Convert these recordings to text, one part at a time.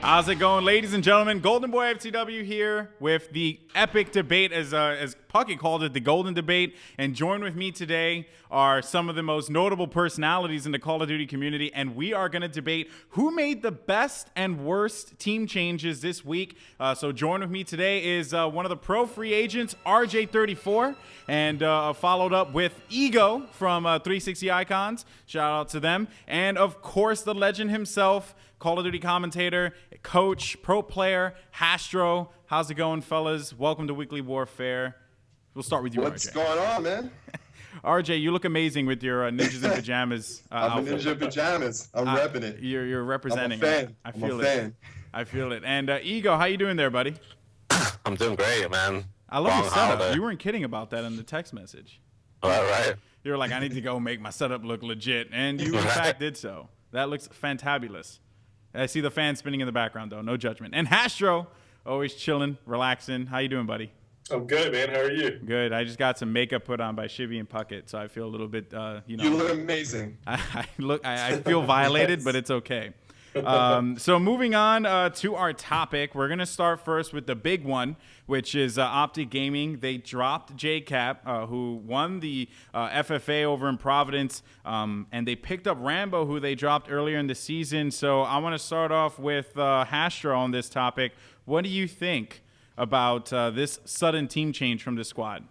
How's it going, ladies and gentlemen? Goldenboy FTW here with the epic debate, as Puckett called it, the Golden Debate. And join with me today are some of the most notable personalities in the Call of Duty community, and we are going to debate who made the best and worst team changes this week. So join with me today is one of the pro free agents, RJ34, and followed up with Ego from 360 Icons. Shout out to them. And of course, the legend himself, Call of Duty commentator, coach, pro player, Hastro. How's it going, fellas? Welcome to Weekly Warfare. We'll start with you, What's RJ. going on, man? RJ, you look amazing with your ninjas in pajamas I'm outfit. in ninja pajamas. I'm repping it. You're representing. I'm a fan. I feel I'm a it. fan. I feel it. And Ego, how you doing there, buddy? I'm doing great, man. I love Long your setup. holiday. You weren't kidding about that in the text message. All right. You were like, I need to go make my setup look legit. And you, in fact, did so. That looks fantabulous. I see the fan spinning in the background, though. No judgment. And Hastro, always chilling, relaxing. How you doing, buddy? I'm good, man. How are you? Good. I just got some makeup put on by Shivy and Puckett, so I feel a little bit, You look amazing. I feel violated, but it's okay. So moving on to our topic, we're going to start first with the big one, which is Optic Gaming. They dropped JCap, who won the FFA over in Providence, and they picked up Rambo, who they dropped earlier in the season. So I want to start off with Hastro on this topic. What do you think about this sudden team change from the squad?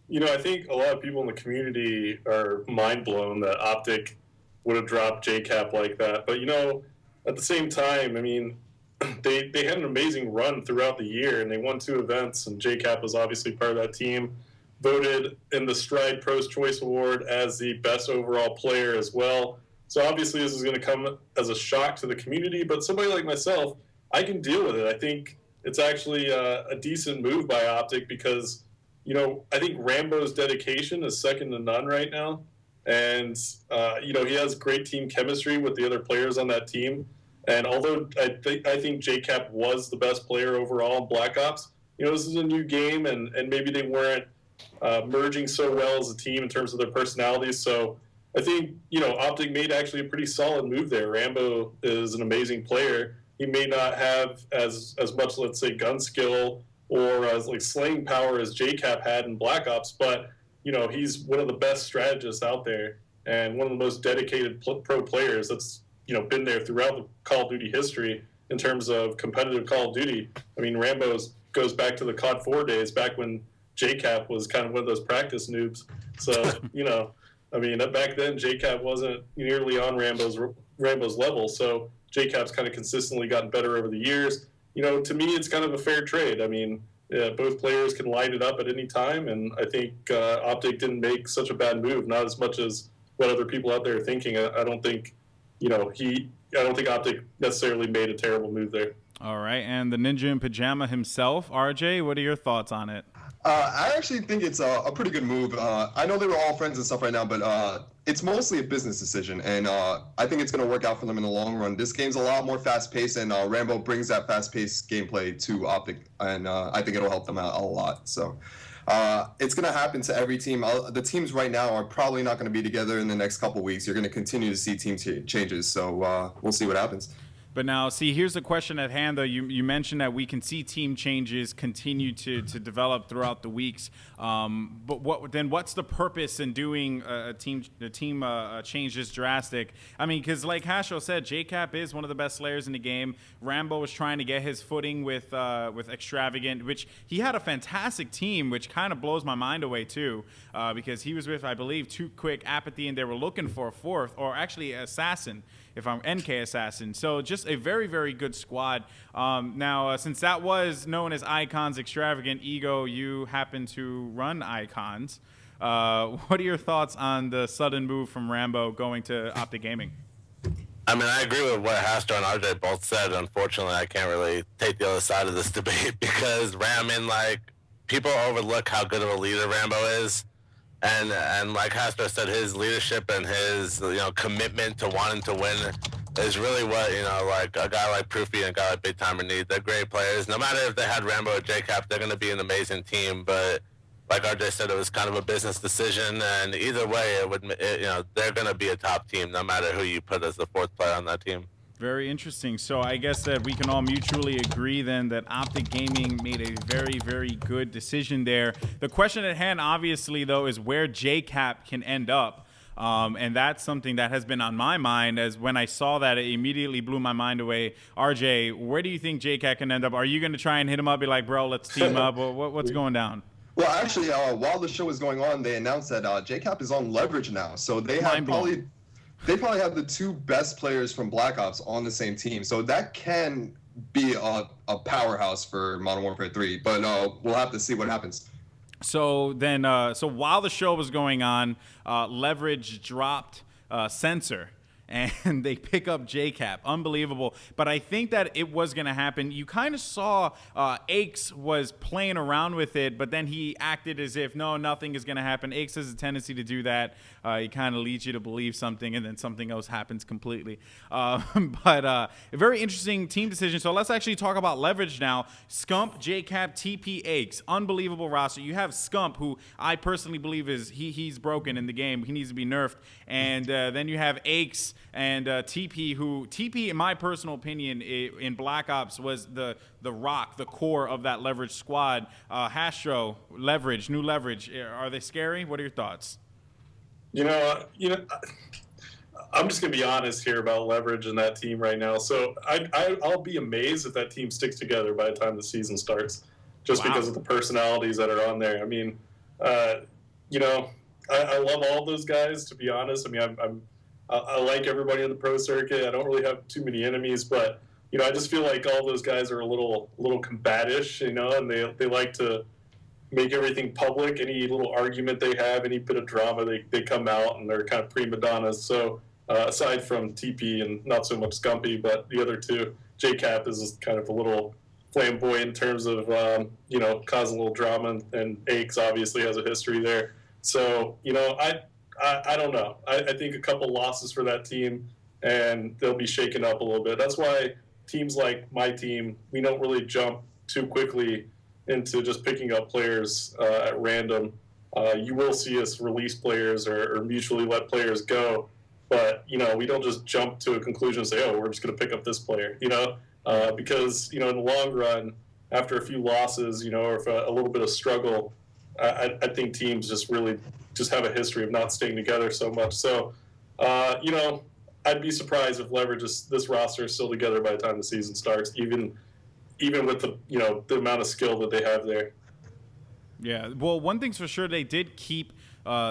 You know, I think a lot of people in the community are mind blown that Optic would have dropped JCap like that. But, you know, at the same time, I mean, they had an amazing run throughout the year, and they won 2 events, and JCap was obviously part of that team. Voted in the Stride Pros Choice Award as the best overall player as well. So obviously this is going to come as a shock to the community, but somebody like myself, I can deal with it. I think it's actually a decent move by Optic because, you know, I think Rambo's dedication is second to none right now. And, you know, he has great team chemistry with the other players on that team. And although I think JCap was the best player overall in Black Ops, you know, this is a new game, and maybe they weren't merging so well as a team in terms of their personalities. So I think, you know, Optic made actually a pretty solid move there. Rambo is an amazing player. He may not have as much, let's say, gun skill or as like slaying power as JCap had in Black Ops, but, you know, he's one of the best strategists out there and one of the most dedicated pro players that's, you know, been there throughout the Call of Duty history in terms of competitive Call of Duty. I mean, Rambo goes back to the COD 4 days, back when JCap was kind of one of those practice noobs. So, you know, I mean, back then JCap wasn't nearly on Rambo's level. So JCap's kind of consistently gotten better over the years. You know, to me, it's kind of a fair trade. I mean, both players can light it up at any time, and I think Optic didn't make such a bad move, not as much as what other people out there are thinking. I don't think, you know, I don't think Optic necessarily made a terrible move there. All right, and the ninja in pajama himself, RJ, what are your thoughts on it? I actually think it's a pretty good move. I know they were all friends and stuff right now, but it's mostly a business decision, and I think it's going to work out for them in the long run. This game's a lot more fast-paced, and Rambo brings that fast-paced gameplay to Optic, and I think it'll help them out a lot. So it's going to happen to every team. The teams right now are probably not going to be together in the next couple weeks. You're going to continue to see team changes, so we'll see what happens. But now, see, here's the question at hand, though. You mentioned that we can see team changes continue to develop throughout the weeks. But what's the purpose in doing a team change this drastic? I mean, because like Hastro said, JCap is one of the best slayers in the game. Rambo was trying to get his footing with Extravagant, which he had a fantastic team, which kind of blows my mind away too, because he was with, I believe, Too Quick, Apathy, and they were looking for a fourth, or actually Assassin, if I'm NK Assassin. So just a very, very good squad. Now, since that was known as Icons Extravagant, Ego, you happen to run Icons. What are your thoughts on the sudden move from Rambo going to Optic Gaming? I mean, I agree with what Hastro and RJ both said. Unfortunately, I can't really take the other side of this debate because like, people overlook how good of a leader Rambo is. And like Hastro said, his leadership and his, you know, commitment to wanting to win is really what, you know, like a guy like Proofy and a guy like Big Timer need. They're great players. No matter if they had Rambo or JCap, they're going to be an amazing team. But like RJ said, it was kind of a business decision. And either way, they're going to be a top team, no matter who you put as the fourth player on that team. Very interesting. So I guess that we can all mutually agree then that Optic Gaming made a very, very good decision there. The question at hand, obviously, though, is where JCap can end up. And that's something that has been on my mind, as when I saw that, it immediately blew my mind away. RJ, where do you think JCap can end up? Are you going to try and hit him up, be like, bro, let's team up? What's going down? Well, actually, while the show was going on, they announced that JCap is on Leverage now. So they have probably have the two best players from Black Ops on the same team. So that can be a powerhouse for Modern Warfare 3. But we'll have to see what happens. So then, so while the show was going on, Leverage dropped Sensor. And they pick up JCap. Unbelievable. But I think that it was going to happen. You kind of saw Aches was playing around with it, but then he acted as if, no, nothing is going to happen. Aches has a tendency to do that. He kind of leads you to believe something, and then something else happens completely. But a very interesting team decision. So let's actually talk about Leverage now. Scump, JCap, TP, Aches. Unbelievable roster. You have Scump, who I personally believe is he's broken in the game. He needs to be nerfed. And then you have Aches and TP, who TP, in my personal opinion, in Black Ops was the rock, the core of that Leverage squad. Hastro, Leverage, new Leverage. Are they scary? What are your thoughts? I'm just gonna be honest here about Leverage and that team right now. So I'll be amazed if that team sticks together by the time the season starts, just because of the personalities that are on there. I mean, I love all those guys, to be honest. I mean, I like everybody on the pro circuit. I don't really have too many enemies, but I just feel like all those guys are a little combatish, and they like to make everything public. Any little argument they have, any bit of drama, they come out and they're kind of prima donnas. So aside from TP and not so much Scumpy, but the other two, JCap is kind of a little flamboyant in terms of causing a little drama, and Aches obviously has a history there. So I don't know. I think a couple losses for that team, and they'll be shaken up a little bit. That's why teams like my team, we don't really jump too quickly into just picking up players at random. You will see us release players or mutually let players go, but we don't just jump to a conclusion and say, oh, we're just going to pick up this player. Because in the long run, after a few losses, or if a little bit of struggle, I think teams just really just have a history of not staying together so much. So, I'd be surprised if Leverage this roster is still together by the time the season starts, even with the amount of skill that they have there. Yeah, well, one thing's for sure, they did keep.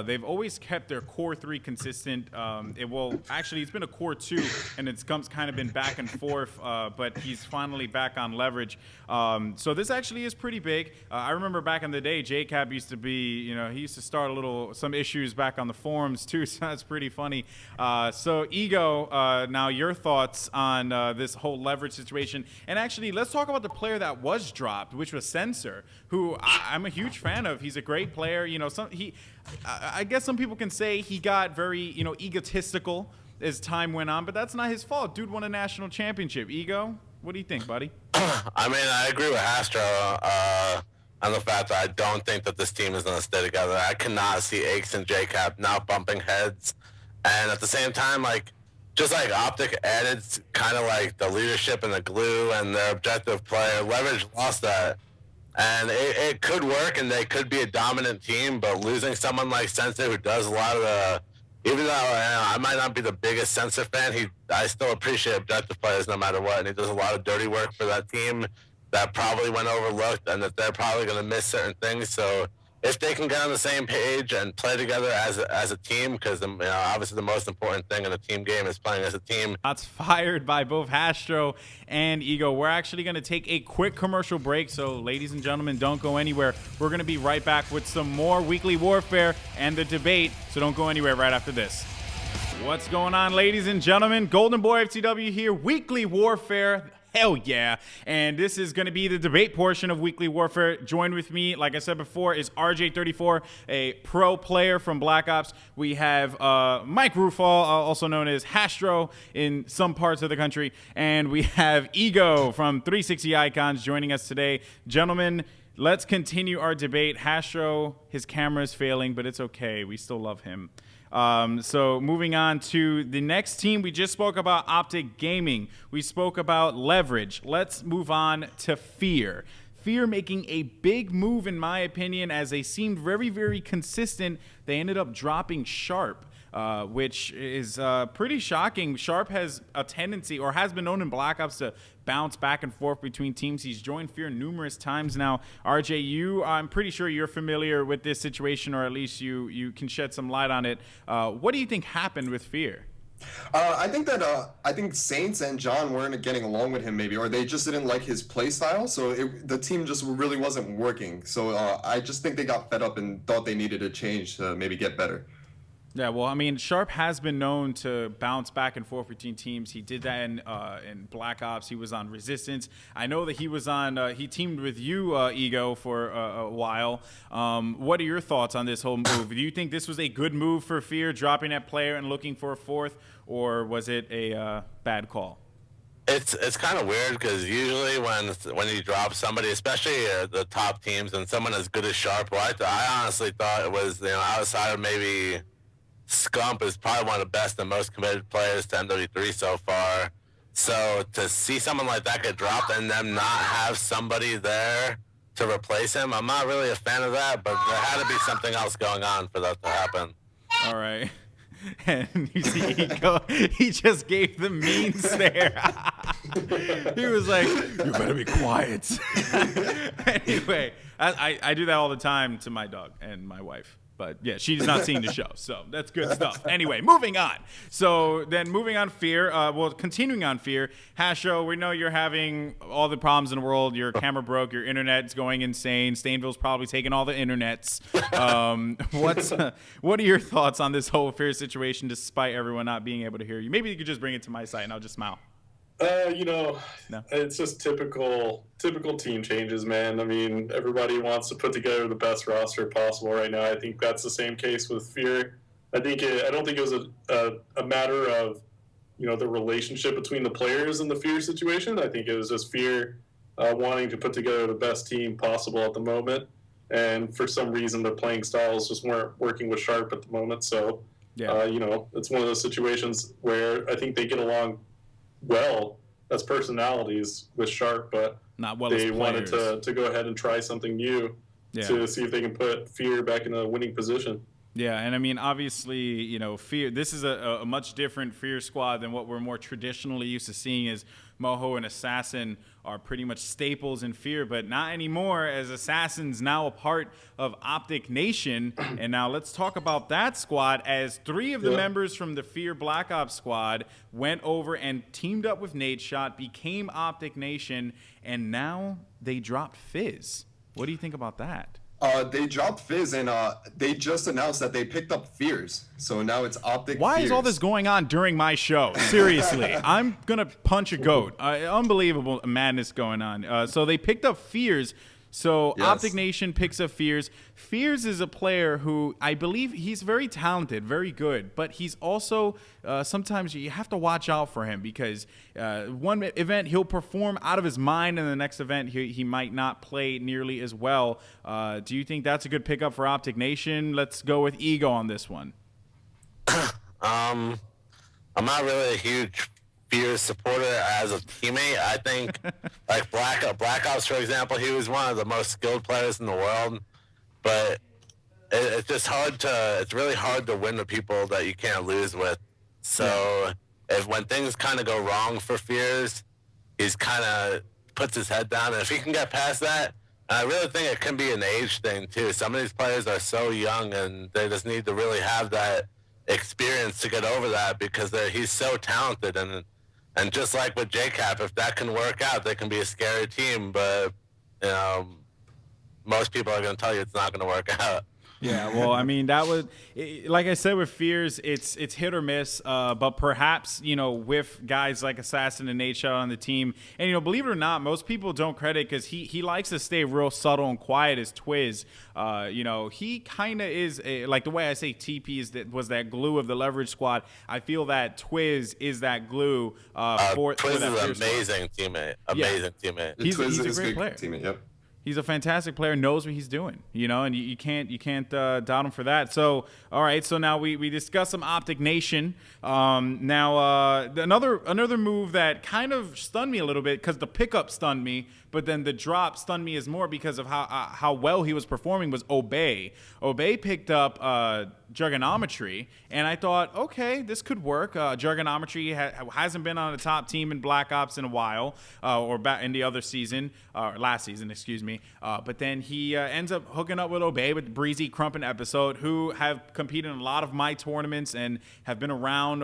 They've always kept their core 3 consistent. It's been a core 2, and it's kind of been back and forth, but he's finally back on Leverage. So this actually is pretty big. I remember back in the day, JCap used to be, he used to start some issues back on the forums too, so that's pretty funny. So Ego, now your thoughts on this whole Leverage situation. And actually, let's talk about the player that was dropped, which was Sensor, who I'm a huge fan of. He's a great player. I guess some people can say he got very, egotistical as time went on, but that's not his fault. Dude won a national championship. Ego, what do you think, buddy? I mean, I agree with Hastro on the fact that I don't think that this team is going to stay together. I cannot see Aches and JCap now bumping heads. And at the same time, just like Optic added kind of like the leadership and the glue and their objective player, Leverage lost that. And it could work, and they could be a dominant team, but losing someone like Sensor, who does a lot of the, even though I might not be the biggest Sensor fan, I still appreciate objective players no matter what, and he does a lot of dirty work for that team that probably went overlooked, and that they're probably going to miss certain things. So if they can get on the same page and play together as a team, because obviously the most important thing in a team game is playing as a team. Shots fired by both Hastro and Ego. We're actually going to take a quick commercial break, so ladies and gentlemen, don't go anywhere. We're going to be right back with some more Weekly Warfare and the debate, so don't go anywhere right after this. What's going on, ladies and gentlemen? Goldenboy FTW here, Weekly Warfare. Hell yeah. And this is going to be the debate portion of Weekly Warfare. Join with me, like I said before, is RJ34, a pro player from Black Ops. We have Mike Rufal, also known as Hastro in some parts of the country. And we have Ego from 360 Icons joining us today. Gentlemen, let's continue our debate. Hastro, his camera is failing, but it's okay. We still love him. So moving on to the next team, we just spoke about Optic Gaming. We spoke about Leverage. Let's move on to Fear. Fear making a big move, in my opinion, as they seemed very, very consistent. They ended up dropping Sharp, which is pretty shocking. Sharp has a tendency, or has been known in Black Ops, to bounce back and forth between teams. He's joined Fear numerous times now. RJ, I'm pretty sure you're familiar with this situation, or at least you can shed some light on it. What do you think happened with Fear? I think Saints and John weren't getting along with him, maybe, or they just didn't like his play style. So the team just really wasn't working. So I just think they got fed up and thought they needed a change to maybe get better. Yeah, well, I mean, Sharp has been known to bounce back and forth between teams. He did that in Black Ops. He was on Resistance. I know that he was on. He teamed with you, Ego, for a while. What are your thoughts on this whole move? Do you think this was a good move for Fear, dropping that player and looking for a fourth, or was it a bad call? It's kind of weird because usually when you drop somebody, especially the top teams, and someone as good as Sharp, I honestly thought it was, outside of maybe Scump, is probably one of the best and most committed players to MW3 so far. So to see someone like that get dropped and them not have somebody there to replace him, I'm not really a fan of that, but there had to be something else going on for that to happen. All right. And you see Ego, he just gave the mean stare. He was like, you better be quiet. Anyway, I do that all the time to my dog and my wife. But yeah, she's not seeing the show, so that's good stuff. Anyway, moving on. So then moving on Fear, continuing on Fear, Hastro, we know you're having all the problems in the world. Your camera broke, your internet's going insane. Stainville's probably taking all the internets. What are your thoughts on this whole Fear situation, despite everyone not being able to hear you? Maybe you could just bring it to my site and I'll just smile. No. It's just typical team changes, man. I mean, everybody wants to put together the best roster possible right now. I think that's the same case with Fear. I don't think it was a matter of, the relationship between the players and the Fear situation. I think it was just Fear wanting to put together the best team possible at the moment. And for some reason, their playing styles just weren't working with Sharp at the moment. So, it's one of those situations where I think they get along well as personalities with Sharp, but not well they as wanted to go ahead and try something new to see if they can put Fear back in a winning position. Yeah, and I mean, obviously, Fear. This is a much different Fear squad than what we're more traditionally used to seeing. As Moho and Assassin are pretty much staples in Fear, but not anymore, as Assassin's now a part of Optic Nation. And now let's talk about that squad, as 3 of the members from the Fear Black Ops squad went over and teamed up with Nadeshot, became Optic Nation, and now they dropped Fizz. What do you think about that? They dropped Fizz, and they just announced that they picked up Fears. So now it's Optic Why Fears. is all this going on during my show? Seriously. I'm going to punch a goat. Unbelievable madness going on. So they picked up Fears. So Yes. Optic Nation picks up Fears. Fears is a player who I believe he's very talented, very good, but he's also sometimes you have to watch out for him because one event he'll perform out of his mind, and the next event he might not play nearly as well. Do you think that's a good pickup for Optic Nation? Let's go with Ego on this one. I'm not really a huge Fear supporter as a teammate. I think like Black Ops, for example, he was one of the most skilled players in the world, but it's just it's really hard to win with people that you can't lose with. So when things kind of go wrong for Fears, he's kind of puts his head down, and if he can get past that, and I really think it can be an age thing too. Some of these players are so young, and they just need to really have that experience to get over that because he's so talented. And just like with JCap, if that can work out, they can be a scary team. But most people are going to tell you it's not going to work out. Yeah, well, I mean, that was, like I said, with Fears, it's hit or miss. But perhaps, with guys like Assassin and Nadeshot on the team, and, believe it or not, most people don't credit because he likes to stay real subtle and quiet as Twiz. He kind of is, like the way I say TP was that glue of the Leverage squad. I feel that Twiz is that glue for Twiz that is an Fear squad. amazing teammate. Amazing teammate. He's Twiz a is great good player. teammate, yep. He's a fantastic player, knows what he's doing, and you can't doubt him for that. So, all right, so now we discussed some Optic Nation. Now another move that kind of stunned me a little bit because the pickup stunned me, but then the drop stunned me as more because of how well he was performing was Obey. Obey picked up Juggernometry, and I thought, okay, this could work. Juggernometry hasn't been on a top team in Black Ops in a while, or back in the other season, last season, excuse me. But then he ends up hooking up with Obey, with Breezy, Crump, and Episode, who have competed in a lot of my tournaments and have been around,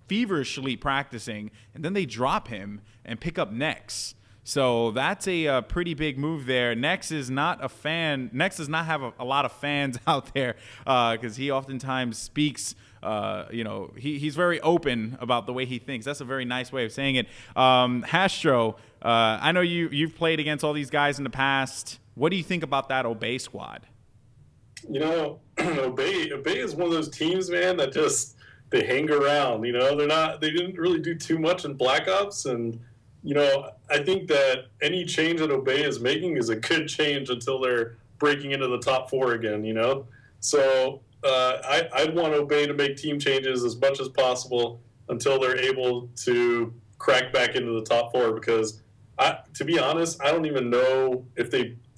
feverishly practicing. And then they drop him and pick up Nex. So that's a pretty big move there. Nex is not a fan. Nex does not have a lot of fans out there because he oftentimes speaks. He's very open about the way he thinks. That's a very nice way of saying it. Hastro, I know you've played against all these guys in the past. What do you think about that Obey squad? Obey is one of those teams, man, that just they hang around. They didn't really do too much in Black Ops, and I think that any change that Obey is making is a good change until they're breaking into the top 4 again. So I'd want Obey to make team changes as much as possible until they're able to crack back into the top 4. Because, to be honest, I don't even know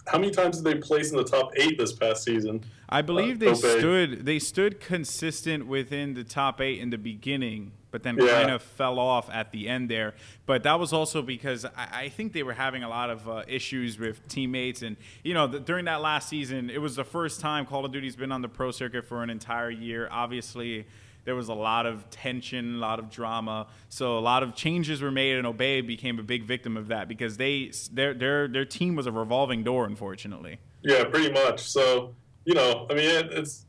how many times did they place in the top 8 this past season? I believe they stood consistent within the top 8 in the beginning, but then kind of fell off at the end there. But that was also because I think they were having a lot of issues with teammates. And, during that last season, it was the first time Call of Duty's been on the pro circuit for an entire year. Obviously, there was a lot of tension, a lot of drama. So a lot of changes were made, and Obey became a big victim of that because their team was a revolving door, unfortunately. Yeah, pretty much. So, it's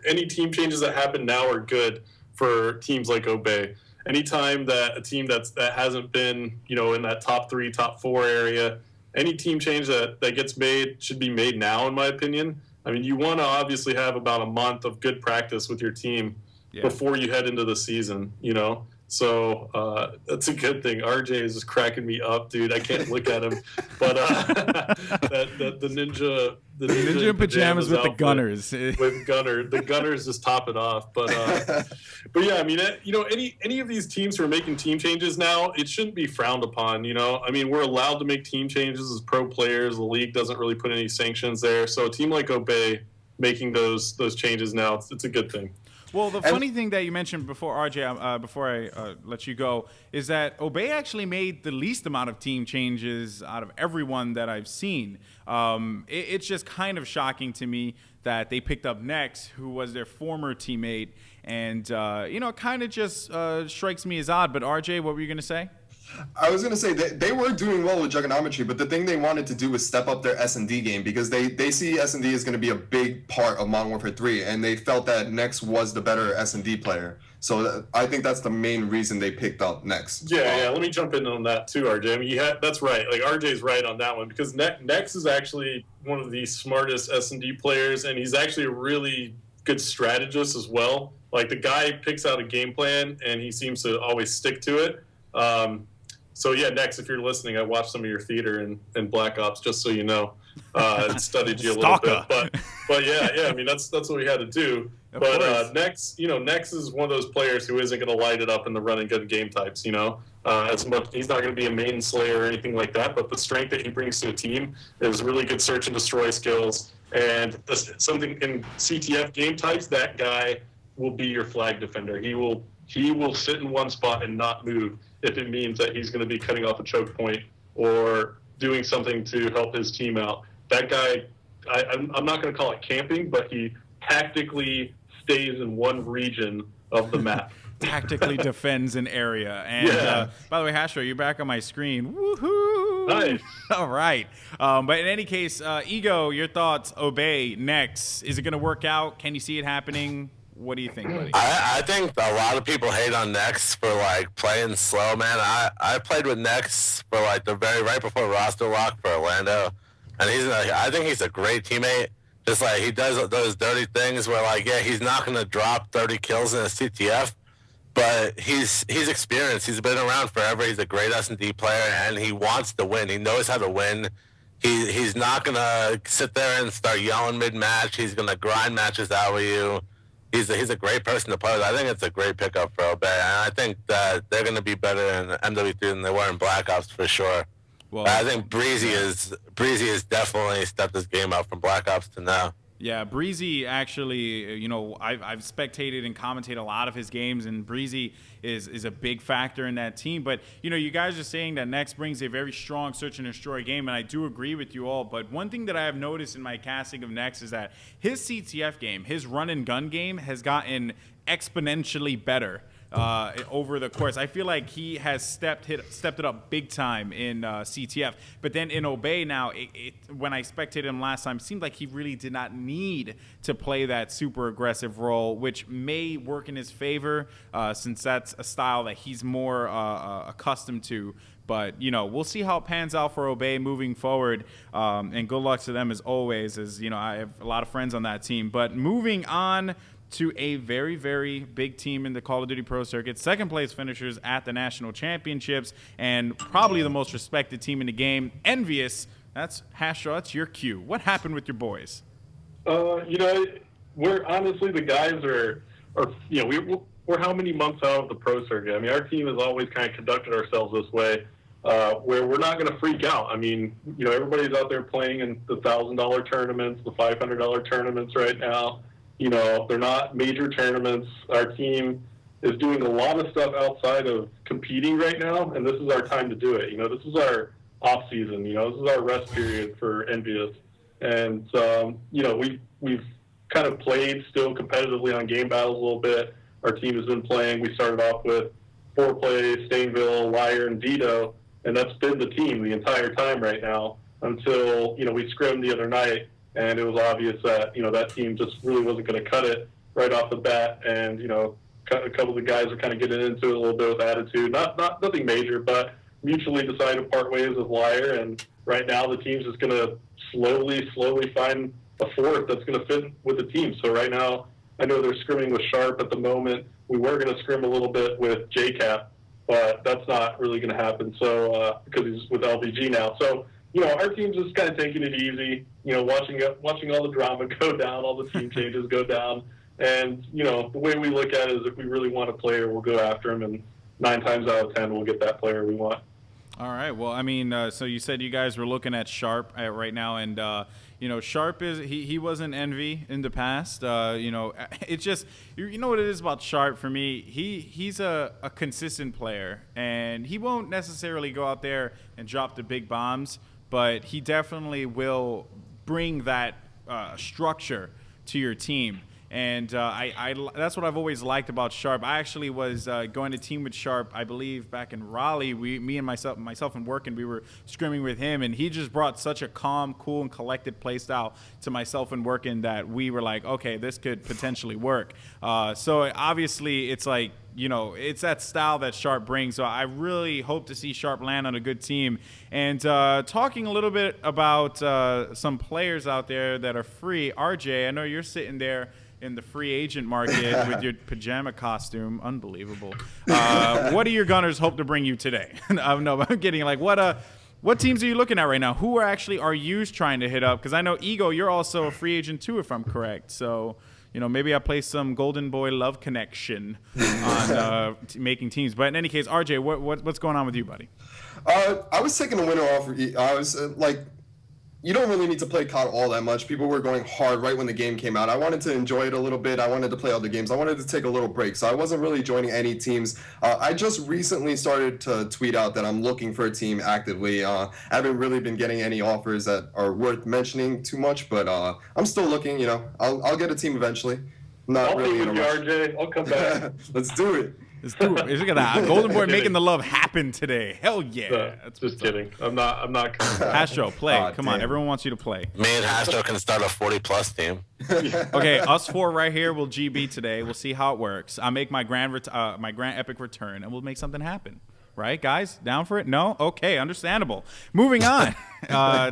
any team changes that happen now are good for teams like Obey. Anytime that a team that hasn't been, in that top 3, top 4 area, any team change that gets made should be made now, in my opinion. You want to obviously have about a month of good practice with your team before you head into the season, So that's a good thing. RJ is just cracking me up, dude. I can't look at him, but the ninja in pajamas with the gunners. The gunners just top it off. But yeah, any of these teams who are making team changes now, it shouldn't be frowned upon. We're allowed to make team changes as pro players. The league doesn't really put any sanctions there. So a team like Obey making those changes now, it's a good thing. Well, the funny thing that you mentioned before, RJ, before I let you go, is that Obey actually made the least amount of team changes out of everyone that I've seen. It's just kind of shocking to me that they picked up Nex, who was their former teammate, and it kind of just strikes me as odd. But RJ, what were you going to say? I was going to say they were doing well with Juggernometry, but the thing they wanted to do was step up their S&D game because they see S&D as going to be a big part of Modern Warfare 3, and they felt that Nex was the better S&D player. So I think that's the main reason they picked up Nex. Yeah. Let me jump in on that too, RJ. That's right. Like RJ's right on that one because Nex is actually one of the smartest S&D players, and he's actually a really good strategist as well. Like the guy picks out a game plan, and he seems to always stick to it. So yeah, Nex, if you're listening, I watched some of your theater in Black Ops, just so you know, and studied you a little bit. But yeah, that's what we had to do. But Nex is one of those players who isn't going to light it up in the run and gun game types. As much he's not going to be a main slayer or anything like that. But the strength that he brings to a team is really good search and destroy skills, and something in CTF game types. That guy will be your flag defender. He will sit in one spot and not move if it means that he's going to be cutting off a choke point or doing something to help his team out. That guy, I'm not going to call it camping, but he tactically stays in one region of the map. Tactically defends an area. And by the way, Hastro, you're back on my screen. Woohoo! Nice. All right. But in any case, Ego, your thoughts, Obey, Nex. Is it going to work out? Can you see it happening? What do you think, buddy? I think a lot of people hate on Nex for playing slow, man. I played with Nex for the right before roster lock for Orlando, and I think he's a great teammate. Just he does those dirty things where he's not gonna drop 30 kills in a CTF, but he's experienced. He's been around forever. He's a great S&D player, and he wants to win. He knows how to win. He's not gonna sit there and start yelling mid-match. He's gonna grind matches out with you. He's a great person to play with. I think it's a great pickup for Obey, and I think that they're gonna be better in MW3 than they were in Black Ops for sure. Well, I think Breezy has definitely stepped his game up from Black Ops to now. Yeah, Breezy actually, you know, I've spectated and commentated a lot of his games, and Breezy is a big factor in that team. But, you know, you guys are saying that Nex brings a very strong search and destroy game, and I do agree with you all. But one thing that I have noticed in my casting of Nex is that his CTF game, his run and gun game, has gotten exponentially better. Over the course, I feel like he has stepped it up big time in CTF. But then in Obey now, when I spectated him last time, it seemed like he really did not need to play that super aggressive role, which may work in his favor since that's a style that he's more accustomed to. But, you know, we'll see how it pans out for Obey moving forward. And good luck to them as always, as, you know, I have a lot of friends on that team. But moving on to a very, very big team in the Call of Duty Pro Circuit. Second place finishers at the National Championships, and probably the most respected team in the game, Envious. That's Hastro, that's your cue. What happened with your boys? You know, we're honestly, the guys are you know, we're how many months out of the Pro Circuit? I mean, our team has always kind of conducted ourselves this way, where we're not going to freak out. I mean, you know, everybody's out there playing in the $1,000 tournaments, the $500 tournaments right now. You know, they're not major tournaments. Our team is doing a lot of stuff outside of competing right now, and this is our time to do it. You know, this is our off season. You know, this is our rest period for Envious, and you know, we've kind of played still competitively on game battles a little bit. Our team has been playing. We started off with Foreplay, Stainville, Liar, and Vito, and that's been the team the entire time right now until, you know, we scrimmed the other night. And it was obvious that, you know, that team just really wasn't going to cut it right off the bat. And, you know, a couple of the guys are kind of getting into it a little bit with attitude. Nothing major, but mutually decided to part ways with Liar. And right now the team's just going to slowly find a fourth that's going to fit with the team. So right now, I know they're scrimming with Sharp at the moment. We were going to scrim a little bit with JCap, but that's not really going to happen. So because he's with LVG now. So, you know, our team's just kind of taking it easy, you know, watching all the drama go down, all the team changes go down. And, you know, the way we look at it is if we really want a player, we'll go after him. And 9 times out of 10, we'll get that player we want. All right. Well, I mean, so you said you guys were looking at Sharp right now. And, you know, Sharp he was an Envy in the past. You know, it's just, you know what it is about Sharp for me? He's a consistent player. And he won't necessarily go out there and drop the big bombs, but he definitely will bring that structure to your team. And that's what I've always liked about Sharp. I actually was going to team with Sharp, I believe, back in Raleigh. Me and myself and Workin, we were scrimming with him, and he just brought such a calm, cool, and collected play style to myself and Workin that we were like, okay, this could potentially work. So obviously, it's like, you know, it's that style that Sharp brings. So I really hope to see Sharp land on a good team. And talking a little bit about some players out there that are free. RJ, I know you're sitting there in the free agent market with your pajama costume. Unbelievable. What do your Gunners hope to bring you today? No, I'm kidding. Like, what teams are you looking at right now? Who are you trying to hit up? Because I know, Ego, you're also a free agent too, if I'm correct. So, you know, maybe I play some Goldenboy love connection on making teams. But in any case, RJ, what's going on with you, buddy? I was taking a winter off. I was like, you don't really need to play COD all that much. People were going hard right when the game came out. I wanted to enjoy it a little bit. I wanted to play other games. I wanted to take a little break. So I wasn't really joining any teams. I just recently started to tweet out that I'm looking for a team actively. I haven't really been getting any offers that are worth mentioning too much, but I'm still looking. You know, I'll get a team eventually. I'll be with you, RJ. I'll come back. Let's do it. Look at that. Goldenboy making the love happen today. Hell yeah. That's just kidding. I'm not coming back. Hastro, play. Come on. Everyone wants you to play. Me and Hastro can start a 40-plus team. Okay, us four right here will GB today. We'll see how it works. I'll make my grand epic return, and we'll make something happen. Right, guys? Down for it? No? Okay, understandable. Moving on.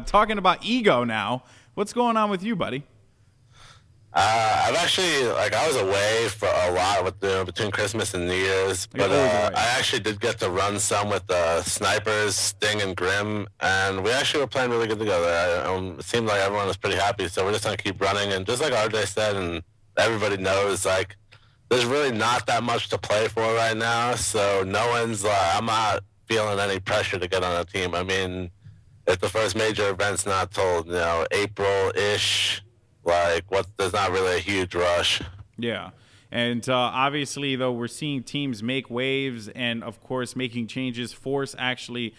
Talking about Ego now. What's going on with you, buddy? I've actually, I was away for a lot between Christmas and New Year's, You're but always away. I actually did get to run some with Snipers, Sting, and Grim, and we actually were playing really good together. It seemed like everyone was pretty happy, so we're just going to keep running, and just like RJ said, and everybody knows, there's really not that much to play for right now, so I'm not feeling any pressure to get on a team. I mean, if the first major event's not till, April-ish, there's not really a huge rush. Yeah. And obviously, though, we're seeing teams make waves and, of course, making changes. Force actually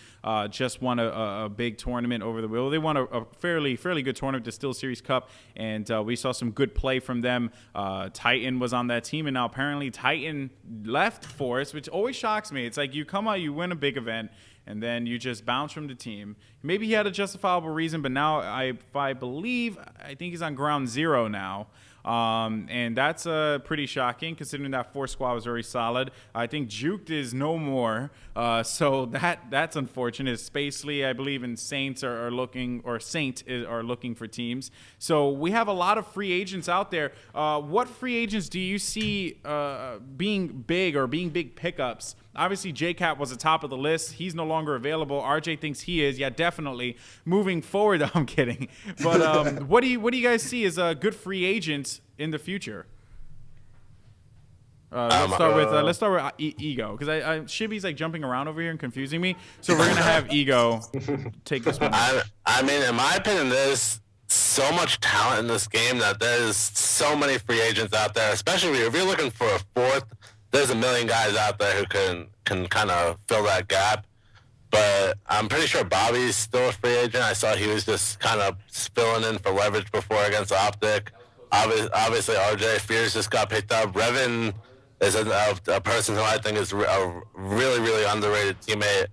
just won a big tournament over the wheel. They won a fairly good tournament, the Steel Series Cup, and we saw some good play from them. Titan was on that team, and now apparently Titan left Force, which always shocks me. It's like you come out, you win a big event, and then you just bounce from the team. Maybe he had a justifiable reason, but now I think he's on ground zero now. And that's pretty shocking considering that Force squad was very solid. I think Juked is no more, so that's unfortunate. Spacely, I believe, and Saints are looking for teams. So we have a lot of free agents out there. What free agents do you see being big pickups? Obviously, JCap was the top of the list. He's no longer available. RJ thinks he is. Yeah, definitely. Moving forward, I'm kidding. But what do you guys see as good free agents in the future? Let's start with Ego, because Shibby's jumping around over here and confusing me. So we're gonna have Ego take this one. I mean, in my opinion, there's so much talent in this game that there's so many free agents out there. Especially if you're looking for a fourth, there's a million guys out there who can kind of fill that gap. But I'm pretty sure Bobby's still a free agent. I saw he was just kind of filling in for leverage before against Optic. Obviously, RJ Fears just got picked up. Revan is a person who I think is a really, really underrated teammate.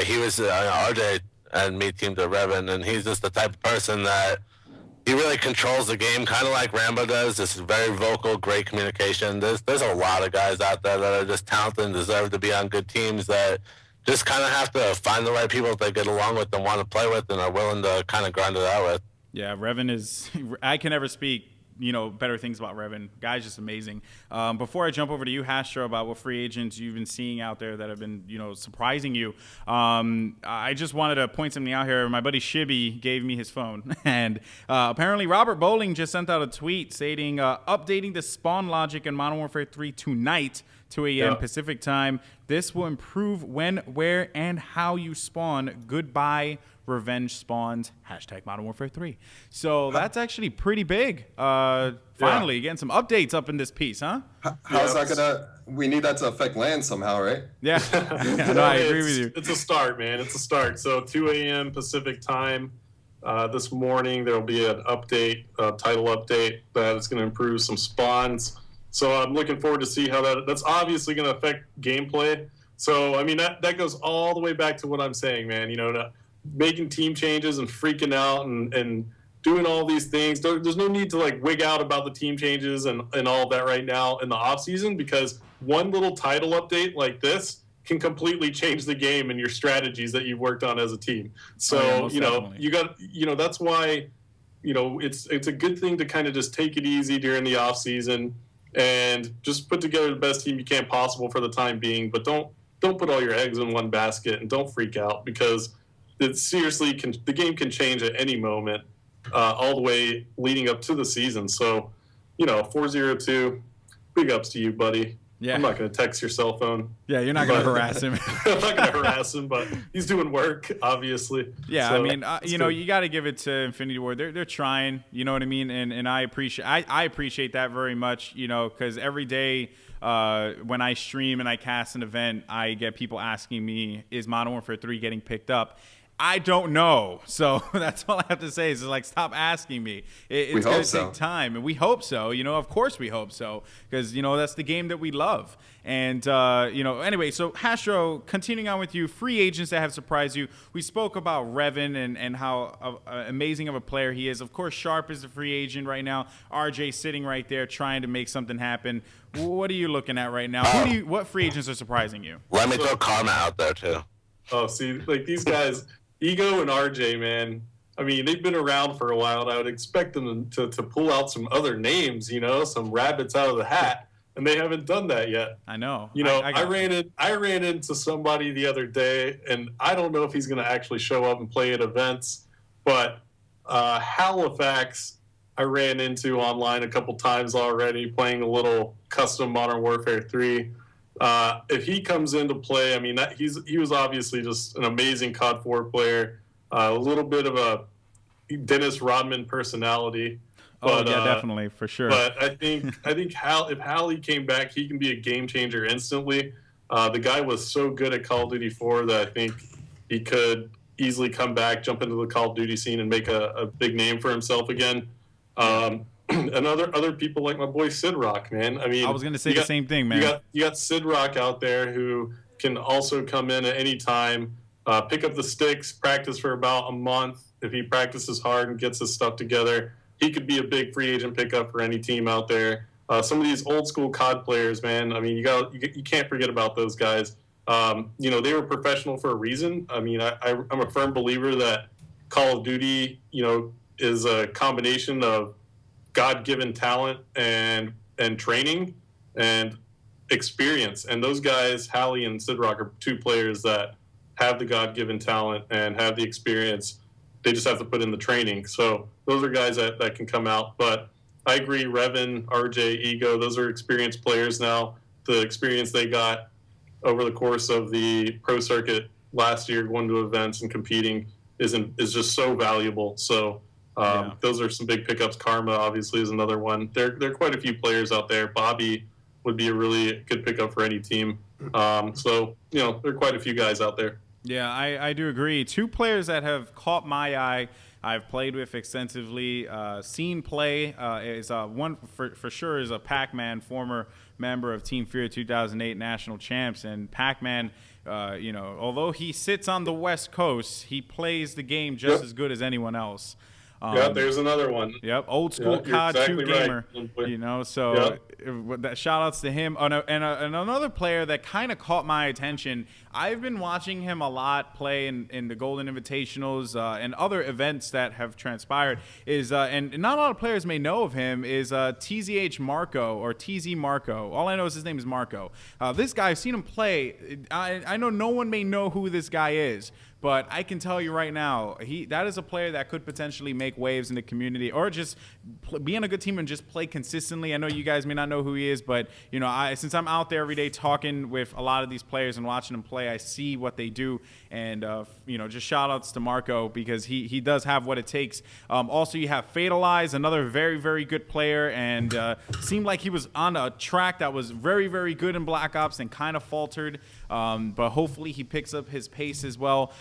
He was RJ and me teamed with Revan, and he's just the type of person that he really controls the game, kind of like Rambo does. This is very vocal, great communication. There's a lot of guys out there that are just talented and deserve to be on good teams that just kind of have to find the right people that they get along with and want to play with and are willing to kind of grind it out with. Yeah, Revan is – I can never speak better things about Revan. Guy's just amazing. Before I jump over to you, Hastro, about what free agents you've been seeing out there that have been, surprising you, I just wanted to point something out here. My buddy Shibby gave me his phone, and apparently Robert Bowling just sent out a tweet stating, updating the spawn logic in Modern Warfare 3 tonight, 2 a.m. Pacific time. This will improve when, where, and how you spawn. Goodbye, revenge spawns. # Modern Warfare 3. So that's actually pretty big. Finally, getting some updates up in this piece, huh? How's that gonna? We need that to affect land somehow, right? Yeah. No, I agree with you. It's a start, man. It's a start. So 2 a.m. Pacific time this morning, there will be an update, title update that is going to improve some spawns. So I'm looking forward to see how that's obviously going to affect gameplay. So, I mean, that goes all the way back to what I'm saying, man. Making team changes and freaking out and doing all these things. There's no need to wig out about the team changes and all of that right now in the off season, because one little title update like this can completely change the game and your strategies that you've worked on as a team. So, you got, that's why, it's a good thing to kind of just take it easy during the off season and just put together the best team you can possible for the time being. But don't put all your eggs in one basket and don't freak out, because the game can change at any moment, all the way leading up to the season. So, 402, big ups to you, buddy. Yeah. I'm not going to text your cell phone. Yeah, you're not going to harass him. I'm not going to harass him, but he's doing work, obviously. Yeah, so, I mean, you got to give it to Infinity Ward. They're trying, you know what I mean? And I appreciate that very much, because every day when I stream and I cast an event, I get people asking me, is Modern Warfare 3 getting picked up? I don't know. So that's all I have to say is stop asking me. It's going to take time. And we hope so. Of course we hope so. Because, that's the game that we love. And, anyway, so Hastro, continuing on with you, free agents that have surprised you. We spoke about Revan and how amazing of a player he is. Of course, Sharp is a free agent right now. RJ sitting right there trying to make something happen. What are you looking at right now? What free agents are surprising you? Let me throw Karma out there, too. Oh, see, these guys... Ego and RJ, man, I mean, they've been around for a while, and I would expect them to pull out some other names, some rabbits out of the hat, and they haven't done that yet. I know. I ran into somebody the other day, and I don't know if he's going to actually show up and play at events, but Halifax I ran into online a couple times already, playing a little custom Modern Warfare 3. If he comes into play, I mean, he was obviously just an amazing COD 4 player, a little bit of a Dennis Rodman personality. But, definitely, for sure. But I think if Hallie came back, he can be a game changer instantly. The guy was so good at Call of Duty 4 that I think he could easily come back, jump into the Call of Duty scene, and make a big name for himself again. And other people like my boy Sid Rock, man. I mean, I was going to say the same thing, man. You got Sid Rock out there who can also come in at any time, pick up the sticks, practice for about a month. If he practices hard and gets his stuff together, he could be a big free agent pickup for any team out there. Some of these old school COD players, man. I mean, you can't forget about those guys. They were professional for a reason. I mean, I'm a firm believer that Call of Duty, is a combination of God-given talent and training and experience. And those guys, Hallie and Sid Rock, are two players that have the God-given talent and have the experience. They just have to put in the training. So those are guys that can come out. But I agree, Revan, RJ, Ego, those are experienced players now. The experience they got over the course of the pro circuit last year, going to events and competing, is just so valuable. So those are some big pickups. Karma, obviously, is another one. There are quite a few players out there. Bobby would be a really good pickup for any team. So there are quite a few guys out there. Yeah, I do agree. Two players that have caught my eye, I've played with extensively, seen play, is one for sure is a Pac-Man, former member of Team Fury 2008 national champs. And Pac-Man, although he sits on the West Coast, he plays the game just as good as anyone else. There's another one. Yep, old school COD 2 gamer. Right. So shout outs to him. And another player that kind of caught my attention. I've been watching him a lot play in the Golden Invitationals and other events that have transpired. And not a lot of players may know of him. Is TZH Marco or TZ Marco. All I know is his name is Marco. This guy, I've seen him play. I know no one may know who this guy is. But I can tell you right now, that is a player that could potentially make waves in the community, or just be on a good team and just play consistently. I know you guys may not know who he is, but since I'm out there every day talking with a lot of these players and watching them play, I see what they do, and just shout outs to Marco because he does have what it takes. Also, you have Fatalize, another very, very good player, and seemed like he was on a track that was very, very good in Black Ops and kind of faltered. But hopefully he picks up his pace as well.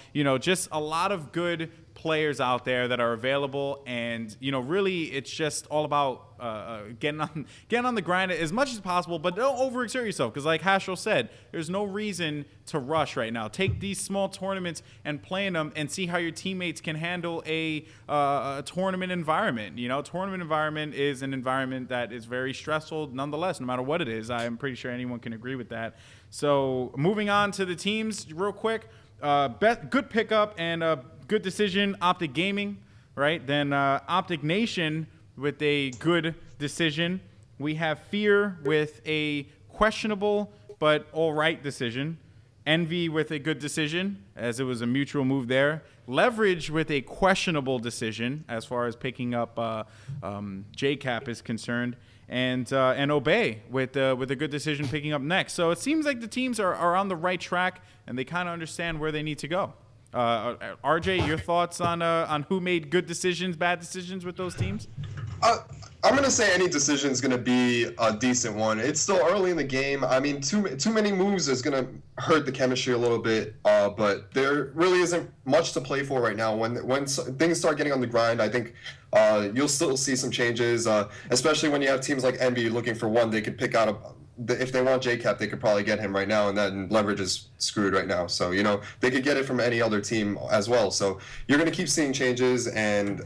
Just a lot of good players out there that are available, and really it's just all about getting on the grind as much as possible, but don't overexert yourself, because like Hastro said, there's no reason to rush right now. Take these small tournaments and play in them and see how your teammates can handle a tournament environment. Tournament environment is an environment that is very stressful nonetheless, no matter what it is. I'm pretty sure anyone can agree with that. So moving on to the teams real quick. Good pickup and a good decision, Optic Gaming, right? Then Optic Nation with a good decision. We have Fear with a questionable but all right decision. Envy with a good decision, as it was a mutual move there. Leverage with a questionable decision as far as picking up JCap is concerned. And Obey with a good decision picking up next. So it seems like the teams are on the right track, and they kind of understand where they need to go. RJ, your thoughts on who made good decisions, bad decisions with those teams? I'm going to say any decision is going to be a decent one. It's still early in the game. I mean, too many moves is going to hurt the chemistry a little bit, but there really isn't much to play for right now. When things start getting on the grind, I think you'll still see some changes, especially when you have teams like Envy looking for one. They could pick out if they want JCap, they could probably get him right now, and then Leverage is screwed right now. So, they could get it from any other team as well. So you're going to keep seeing changes, and,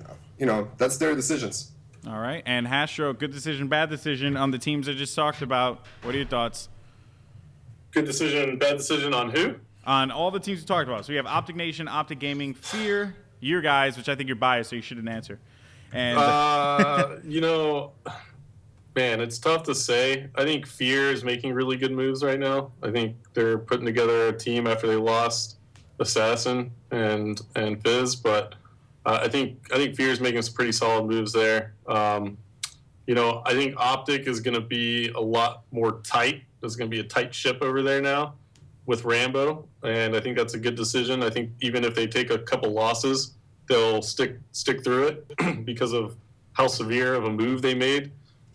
that's their decisions. All right. And Hastro, good decision, bad decision on the teams I just talked about. What are your thoughts? Good decision, bad decision on who? On all the teams we talked about. So we have Optic Nation, Optic Gaming, Fear, your guys, which I think you're biased, so you shouldn't answer. And man, it's tough to say. I think Fear is making really good moves right now. I think they're putting together a team after they lost Assassin and Fizz, but I think Fear is making some pretty solid moves there. I think Optic is going to be a lot more tight. There's going to be a tight ship over there now with Rambo, and I think that's a good decision. I think even if they take a couple losses, they'll stick through it because of how severe of a move they made.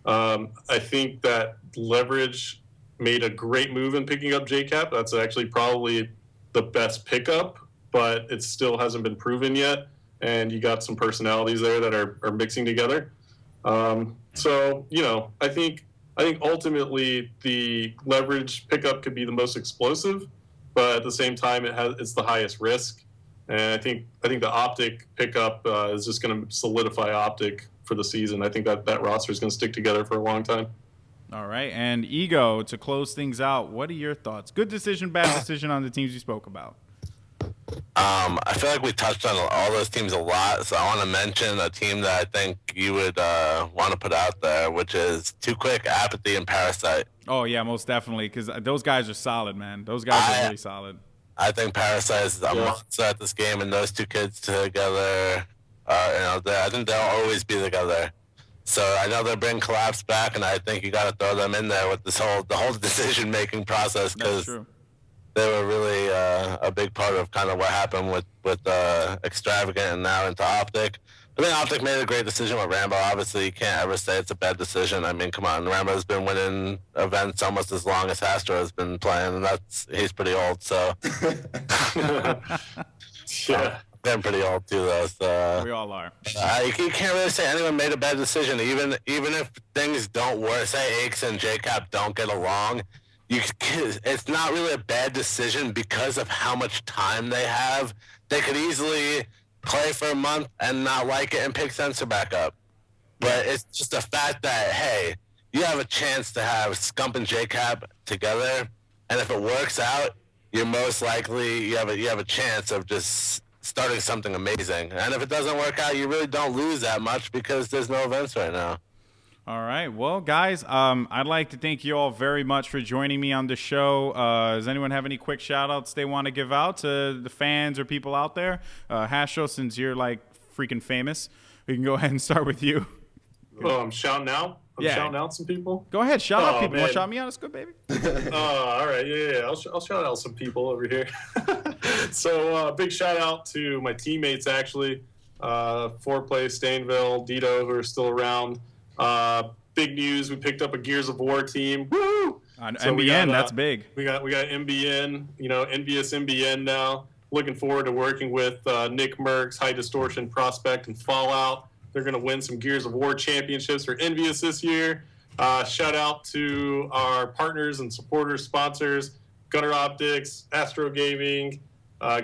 I think that Leverage made a great move in picking up JCap. That's actually probably the best pickup, but it still hasn't been proven yet. And you got some personalities there that are mixing together. I think ultimately the Leverage pickup could be the most explosive, but at the same time it's the highest risk. And I think the Optic pickup is just going to solidify Optic for the season. I think that roster is going to stick together for a long time. All right, and Ego, to close things out, what are your thoughts? Good decision, bad decision on the teams you spoke about? I feel like we touched on all those teams a lot, so I want to mention a team that I think you would want to put out there, which is Too Quick, Apathy, and Parasite. Oh, yeah, most definitely, because those guys are solid, man. Those guys are really solid. I think Parasite is a monster at this game, and those two kids together, I think they'll always be together. So I know they're bringing Collapse back, and I think you got to throw them in there with the whole decision-making process, because they were really a big part of kind of what happened with Extravagant and now into Optic. I think Optic made a great decision with Rambo. Obviously, you can't ever say it's a bad decision. I mean, come on, Rambo's been winning events almost as long as Hastro has been playing, and he's pretty old, so. Yeah. I'm pretty old too, though. So we all are. You can't really say anyone made a bad decision, even if things don't work. Say Aches and JCap don't get along. It's not really a bad decision because of how much time they have. They could easily play for a month and not like it and pick Sensor back up. But it's just the fact that, hey, you have a chance to have Scump and JCap together, and if it works out, you're most likely you have a chance of just starting something amazing. And if it doesn't work out, you really don't lose that much because there's no events right now. All right. Well, guys, I'd like to thank you all very much for joining me on the show. Does anyone have any quick shout-outs they want to give out to the fans or people out there? Hastro, since you're, like, freaking famous, we can go ahead and start with you. Oh, I'm shouting out? Shouting out some people? Go ahead. Shout out people. Want to shout me out? It's good, baby. All right. Yeah. I'll shout out some people over here. So, big shout-out to my teammates, actually. Foreplay, Stainville, Dito, who are still around. Big news, we picked up a Gears of War team. Woo! On so MBN, that's big. We got MBN, envious MBN now. Looking forward to working with Nick Merckx, High Distortion, Prospect, and Fallout. They're going to win some Gears of War championships for Envious this year. Shout out to our partners and supporters, sponsors, Gunner Optics, Astro Gaming,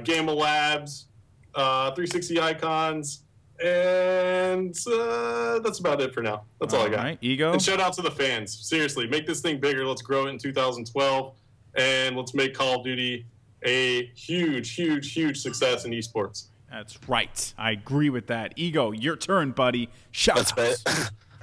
Gamma Labs, 360 Icons, and that's about it for now. That's all I got. Right. Ego. And shout out to the fans. Seriously, make this thing bigger. Let's grow it in 2012, and let's make Call of Duty a huge, huge, huge success in esports. That's right. I agree with that. Ego, your turn, buddy. Shout out.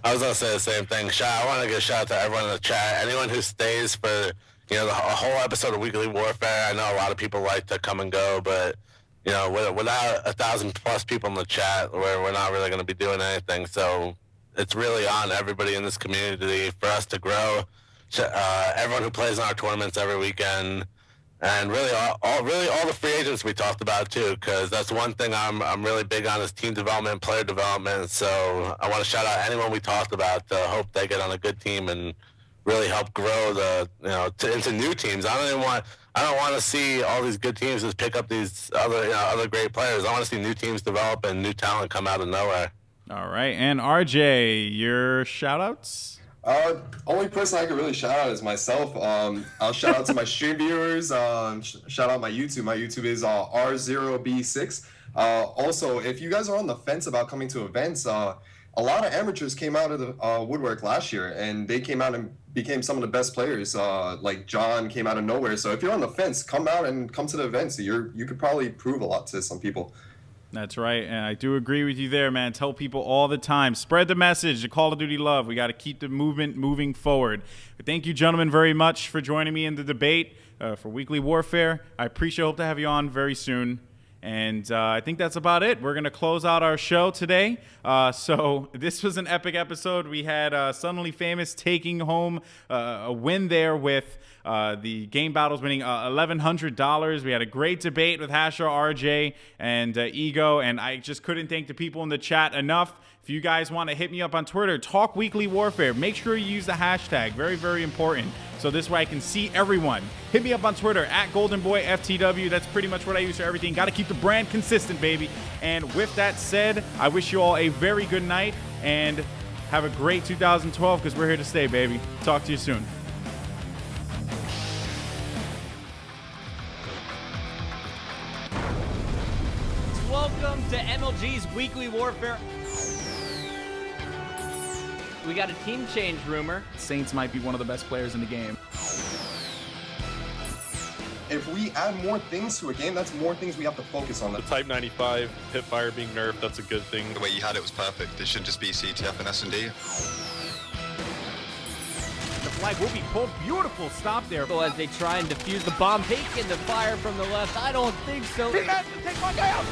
I was going to say the same thing. I want to give a shout out to everyone in the chat. Anyone who stays for the whole episode of Weekly Warfare. I know a lot of people like to come and go, but without 1,000+ people in the chat, we're not really going to be doing anything. So it's really on everybody in this community for us to grow. Everyone who plays in our tournaments every weekend. And really, all the free agents we talked about too, because that's one thing I'm really big on is team development, player development. So I want to shout out anyone we talked about. Hope they get on a good team and really help grow into new teams. I don't want to see all these good teams just pick up these other great players. I want to see new teams develop and new talent come out of nowhere. All right, and RJ, your shout outs? Only person I could really shout out is myself. I'll shout out to my stream viewers. Shout out my YouTube. My YouTube is R0B6. Also, if you guys are on the fence about coming to events, a lot of amateurs came out of the woodwork last year, and they came out and became some of the best players. Like John came out of nowhere. So if you're on the fence, come out and come to the events. You could probably prove a lot to some people. That's right, and I do agree with you there, man. Tell people all the time. Spread the message, the Call of Duty love. We got to keep the movement moving forward. But thank you, gentlemen, very much for joining me in the debate for Weekly Warfare. I appreciate, hope to have you on very soon. And I think that's about it. We're going to close out our show today. So this was an epic episode. We had Suddenly Famous taking home a win there with the game battles winning $1,100. We had a great debate with Hastro, RJ, and Ego. And I just couldn't thank the people in the chat enough. If you guys want to hit me up on Twitter, Talk Weekly Warfare, make sure you use the hashtag. Very, very important. So this way I can see everyone. Hit me up on Twitter, at GoldenboyFTW. That's pretty much what I use for everything. Got to keep the brand consistent, baby. And with that said, I wish you all a very good night and have a great 2012 because we're here to stay, baby. Talk to you soon. Welcome to MLG's Weekly Warfare. We got a team change rumor. Saints might be one of the best players in the game. If we add more things to a game, that's more things we have to focus on. The Type 95 hipfire being nerfed, that's a good thing. The way you had it was perfect. It should just be CTF and S&D. The flag will be pulled. Beautiful stop there. As they try and defuse the bomb, taking the fire from the left. I don't think so. He managed to take one guy out.